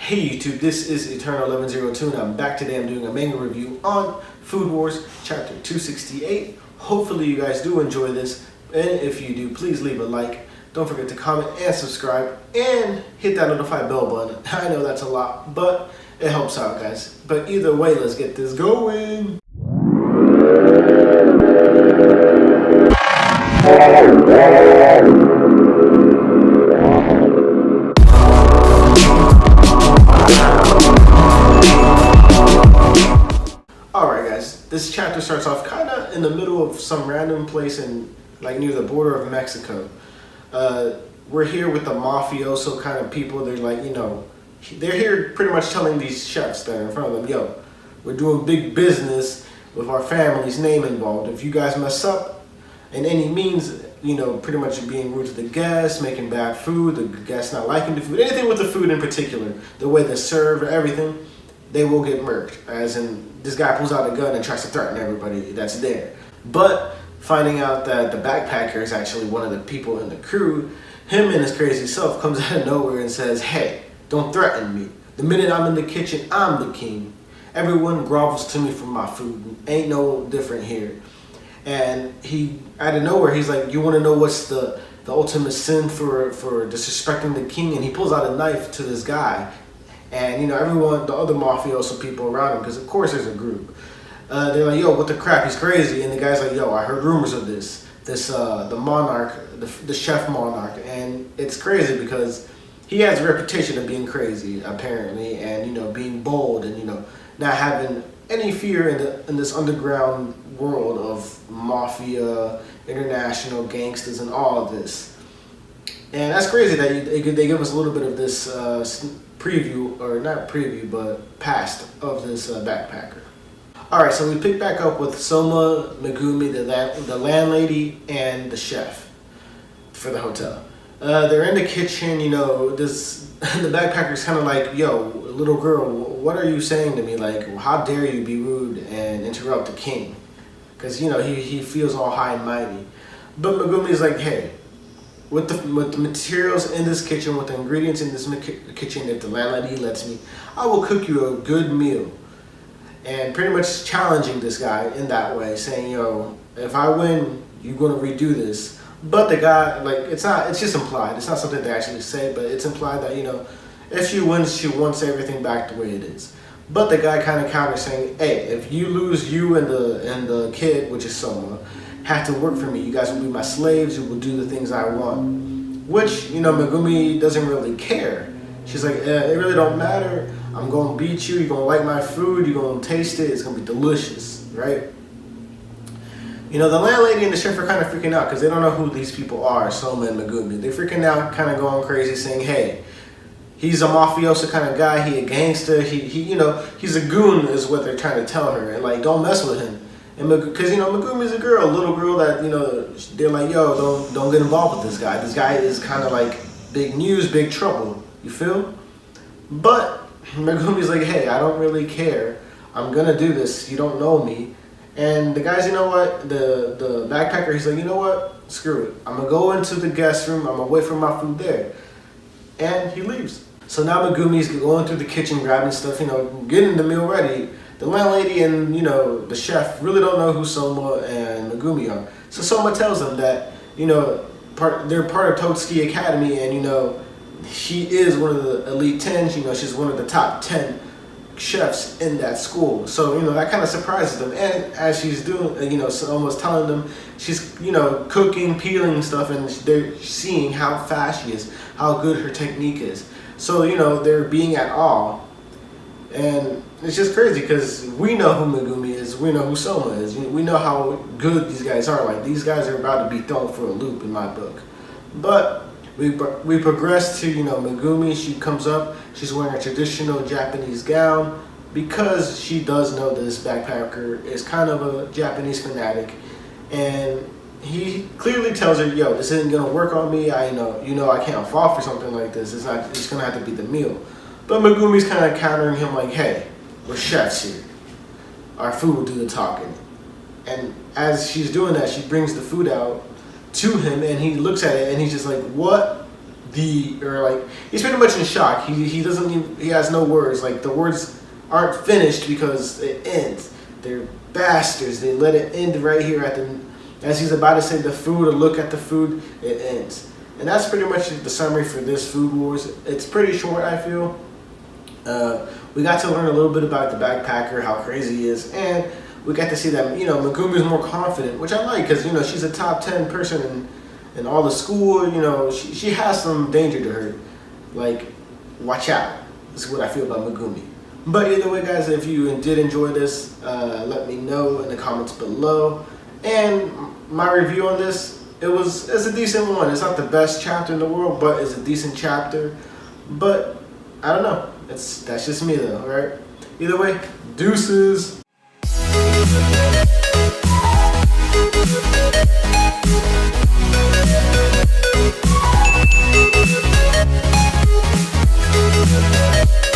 Hey YouTube, this is Eternal1102 and I'm back today. I'm doing a manga review on Food Wars chapter 268. Hopefully you guys do enjoy this, and if you do, please leave a like. Don't forget to comment and subscribe and hit that notify bell button. I know that's a lot, but it helps out, guys. But either way, let's get this going. Alright guys, this chapter starts off kind of in the middle of some random place in, like, near the border of Mexico. We're here with the mafioso kind of people. They're like, you know, they're here pretty much telling these chefs that are in front of them, yo, we're doing big business with our family's name involved. If you guys mess up in any means, you know, pretty much being rude to the guests, making bad food, the guests not liking the food, anything with the food in particular, the way they serve, everything, they will get murked. As in, this guy pulls out a gun and tries to threaten everybody that's there. But finding out that the backpacker is actually one of the people in the crew, him and his crazy self comes out of nowhere and says, hey, don't threaten me. The minute I'm in the kitchen, I'm the king. Everyone grovels to me for my food. Ain't no different here. And he, out of nowhere, he's like, you want to know what's the ultimate sin for disrespecting the king? And he pulls out a knife to this guy. And, you know, everyone, the other mafioso people around him, because of course there's a group, they're like, yo, what the crap, he's crazy. And the guy's like, yo, I heard rumors of this, the Monarch, the chef Monarch. And it's crazy because he has a reputation of being crazy, apparently, and, you know, being bold and, you know, not having any fear in this underground world of mafia, international gangsters, and all of this. And that's crazy that they give us a little bit of this preview, or not preview, but past of this backpacker. Alright, so we pick back up with Soma, Megumi, the landlady, and the chef for the hotel. They're in the kitchen, you know, the backpacker's kind of like, yo, little girl, what are you saying to me? Like, how dare you be rude and interrupt the king? Because, you know, he feels all high and mighty. But Megumi's like, hey, with the materials in this kitchen, with the ingredients in this kitchen, if the landlady lets me, I will cook you a good meal. And pretty much challenging this guy in that way, saying, yo, if I win, you're going to redo this. But the guy, like, it's just implied. It's not something they actually say, but it's implied that, you know, if she wins, she wants everything back the way it is. But the guy kind of counters saying, hey, if you lose, you and the kid, which is Soma, have to work for me. You guys will be my slaves. You will do the things I want. Which, you know, Megumi doesn't really care. She's like, it really don't matter. I'm going to beat you. You're going to like my food. You're going to taste it. It's going to be delicious, right? You know, the landlady and the chef are kind of freaking out because they don't know who these people are, Soma and Megumi. They're freaking out, kind of going crazy, saying, hey, he's a mafioso kind of guy. He a gangster. He you know, he's a goon is what they're trying to tell her. And, like, don't mess with him. And because, you know, Megumi's a girl, a little girl that, you know, they're like, yo, don't get involved with this guy. This guy is kind of like big news, big trouble. You feel? But Megumi's like, hey, I don't really care. I'm going to do this. You don't know me. And the guy's, you know what? The backpacker, he's like, you know what? Screw it. I'm going to go into the guest room. I'm going to wait for my food there. And he leaves. So now Megumi's going through the kitchen, grabbing stuff, you know, getting the meal ready. The landlady and, you know, the chef really don't know who Soma and Megumi are. So Soma tells them that, you know, they're part of Tootsuki Academy, and, you know, she is one of the elite 10. You know, she's one of the top 10 chefs in that school. So, you know, that kind of surprises them. And as she's doing, you know, Soma's telling them, she's, you know, cooking, peeling stuff, and they're seeing how fast she is, how good her technique is. So, you know, they're being at awe. And it's just crazy because we know who Megumi is, we know who Soma is, we know how good these guys are. Like, these guys are about to be thrown for a loop in my book. But we progress to, you know, Megumi. She comes up, she's wearing a traditional Japanese gown because she does know this backpacker is kind of a Japanese fanatic. And he clearly tells her, yo, this isn't going to work on me. I know, you know, I can't fall for something like this. It's going to have to be the meal. But Megumi's kind of countering him like, hey, we're chefs here. Our food will do the talking. And as she's doing that, she brings the food out to him, and he looks at it, and he's just like, what he's pretty much in shock. He doesn't even, he has no words. Like the words aren't finished because it ends. They're bastards. They let it end right here as he's about to say the food or look at the food, it ends. And that's pretty much the summary for this Food Wars. It's pretty short, I feel. We got to learn a little bit about the backpacker, how crazy he is, and we got to see that, Megumi is more confident, which I like, because, she's a top 10 person in all the school. She has some danger to her. Like, watch out. This is what I feel about Megumi. But either way, guys, if you did enjoy this, let me know in the comments below. And my review on this, it's a decent one. It's not the best chapter in the world, but it's a decent chapter. But I don't know. That's just me though, alright? Either way, deuces. We'll be right back.